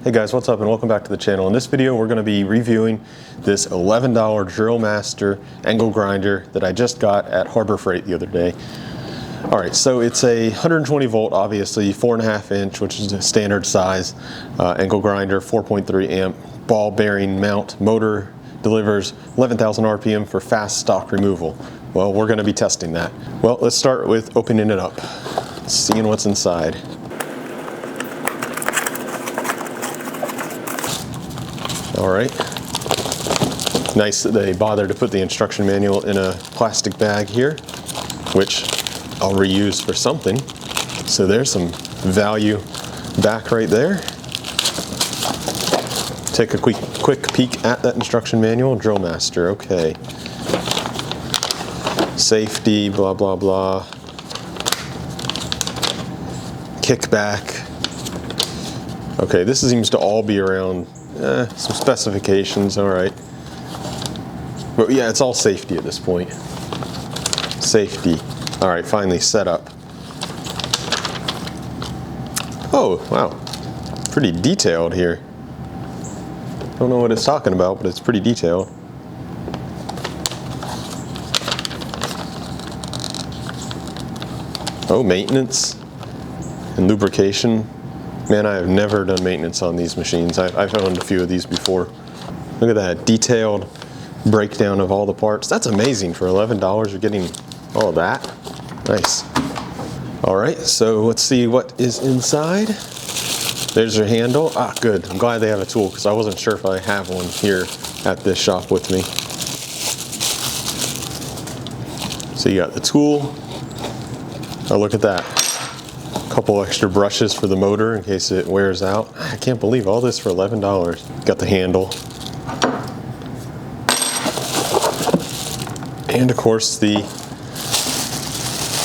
Hey guys, what's up and welcome back to the channel. In this video we're going to be reviewing this $11 Drill Master angle grinder that I just got at Harbor Freight the other day. Alright, so it's a 120 volt, obviously 4.5 inch, which is the standard size angle grinder, 4.3 amp ball bearing mount. Motor delivers 11,000 RPM for fast stock removal. Well, we're going to be testing that. Well, let's start with opening it up, seeing what's inside. Alright, nice that they bothered to put the instruction manual in a plastic bag here, which I'll reuse for something. So there's some value back right there. Take a quick peek at that instruction manual. Drill Master, okay. Safety, blah blah blah. Kickback. Okay, this seems to all be around some specifications, all right. But yeah, it's all safety at this point. Safety. All right, finally set up. Oh, wow. Pretty detailed here. Don't know what it's talking about, but it's pretty detailed. Oh, maintenance and lubrication. Man, I have never done maintenance on these machines. I've owned a few of these before. Look at that detailed breakdown of all the parts. That's amazing. For $11, you're getting all of that. Nice. All right, so let's see what is inside. There's your handle. Ah, good. I'm glad they have a tool because I wasn't sure if I have one here at this shop with me. So you got the tool. Oh, look at that. Couple extra brushes for the motor in case it wears out. I can't believe all this for $11. Got the handle. And of course the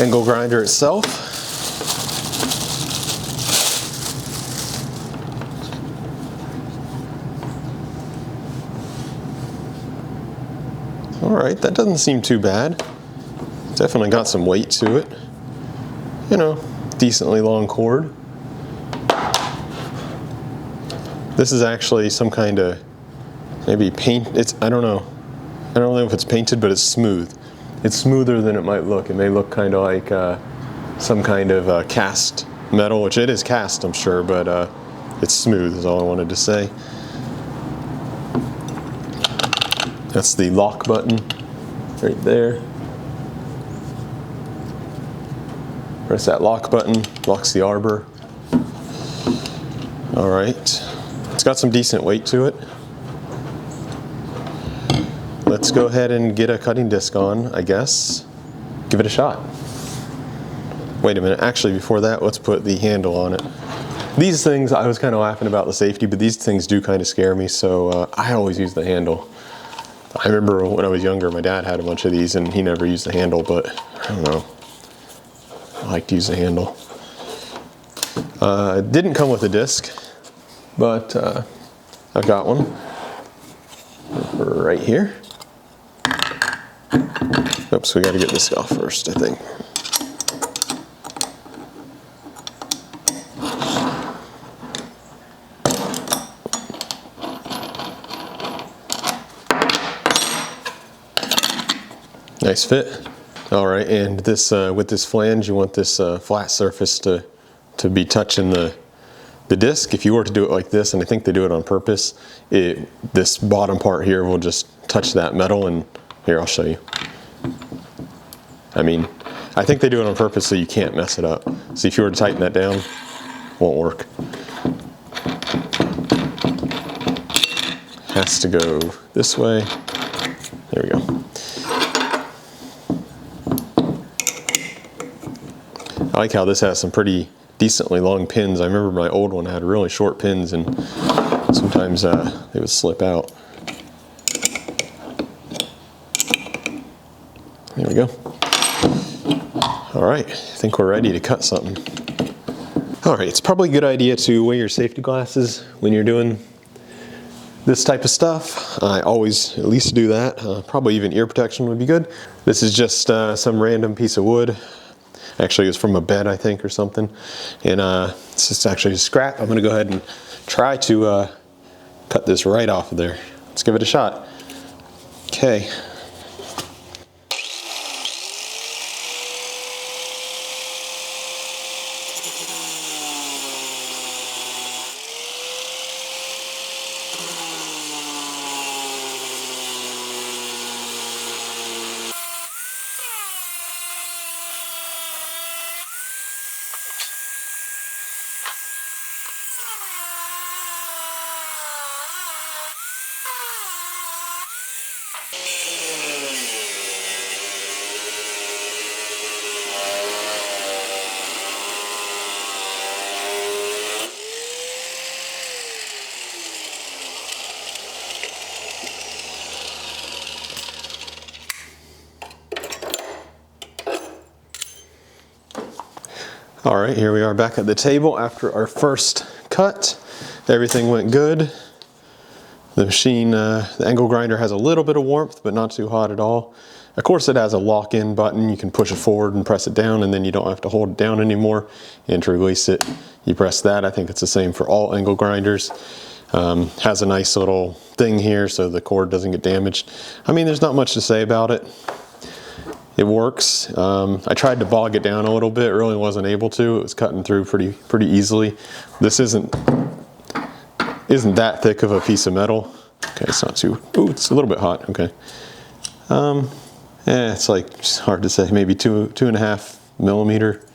angle grinder itself. Alright, that doesn't seem too bad. Definitely got some weight to it. You know, decently long cord. This is actually some kind of maybe paint. I don't know if it's painted, but it's smooth. It's smoother than it might look. It may look kind of like some kind of cast metal, which it is cast, I'm sure, but it's smooth is all I wanted to say. That's the lock button right there. Press that lock button, locks the arbor. All right, it's got some decent weight to it. Let's go ahead and get a cutting disc on, I guess. Give it a shot. Wait a minute, actually before that, let's put the handle on it. These things, I was kind of laughing about the safety, but these things do kind of scare me, so I always use the handle. I remember when I was younger, my dad had a bunch of these and he never used the handle, but I don't know. I like to use the handle. It didn't come with a disc, but I've got one right here. Oops, we got to get this off first, I think. Nice fit. All right, and this with this flange, you want this flat surface to be touching the disc. If you were to do it like this, and I think they do it on purpose, this bottom part here will just touch that metal. And here, I'll show you. I mean, I think they do it on purpose so you can't mess it up. So if you were to tighten that down, it won't work. Has to go this way. There we go. I like how this has some pretty decently long pins. I remember my old one had really short pins and sometimes they would slip out. There we go. All right, I think we're ready to cut something. All right, it's probably a good idea to wear your safety glasses when you're doing this type of stuff. I always at least do that. Probably even ear protection would be good. This is just some random piece of wood. Actually, it was from a bed, I think, or something. And it's just actually a scrap. I'm gonna go ahead and try to cut this right off of there. Let's give it a shot. Okay. All right, here we are back at the table after our first cut. Everything went good. The machine, the angle grinder has a little bit of warmth, but not too hot at all. Of course, it has a lock-in button. You can push it forward and press it down, and then you don't have to hold it down anymore. And to release it, you press that. I think it's the same for all angle grinders. Has a nice little thing here so the cord doesn't get damaged. I mean, there's not much to say about it. It works. I tried to bog it down a little bit, really wasn't able to. It was cutting through pretty easily. This isn't that thick of a piece of metal. Okay, it's not too, ooh, it's a little bit hot, okay. It's like, it's hard to say, maybe 2.5 millimeter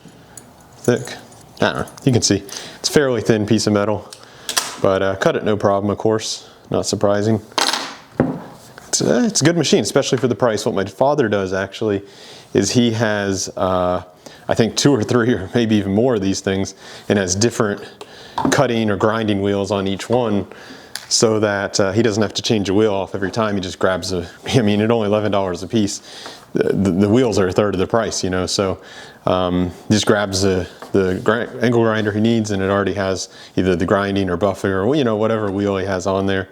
thick. I don't know, you can see. It's a fairly thin piece of metal, but cut it no problem, of course, not surprising. It's a good machine, especially for the price. What my father does actually is he has, I think 2 or 3 or maybe even more of these things, and has different cutting or grinding wheels on each one, so that he doesn't have to change a wheel off every time. He just grabs I mean, at only $11 a piece, the wheels are 1/3 of the price, you know, so just grabs the angle grinder he needs, and it already has either the grinding or buffing or, you know, whatever wheel he has on there.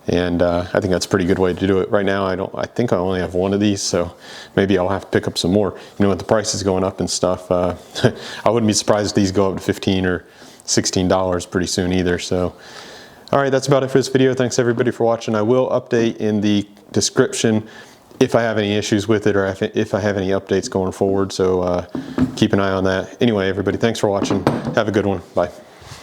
And I think that's a pretty good way to do it. Right now, I think I only have one of these, so maybe I'll have to pick up some more. You know, with the prices going up and stuff, I wouldn't be surprised if these go up to $15 or $16 pretty soon either. So, all right, that's about it for this video. Thanks everybody for watching. I will update in the description if I have any issues with it, or if I have any updates going forward. So keep an eye on that. Anyway, everybody, thanks for watching. Have a good one. Bye.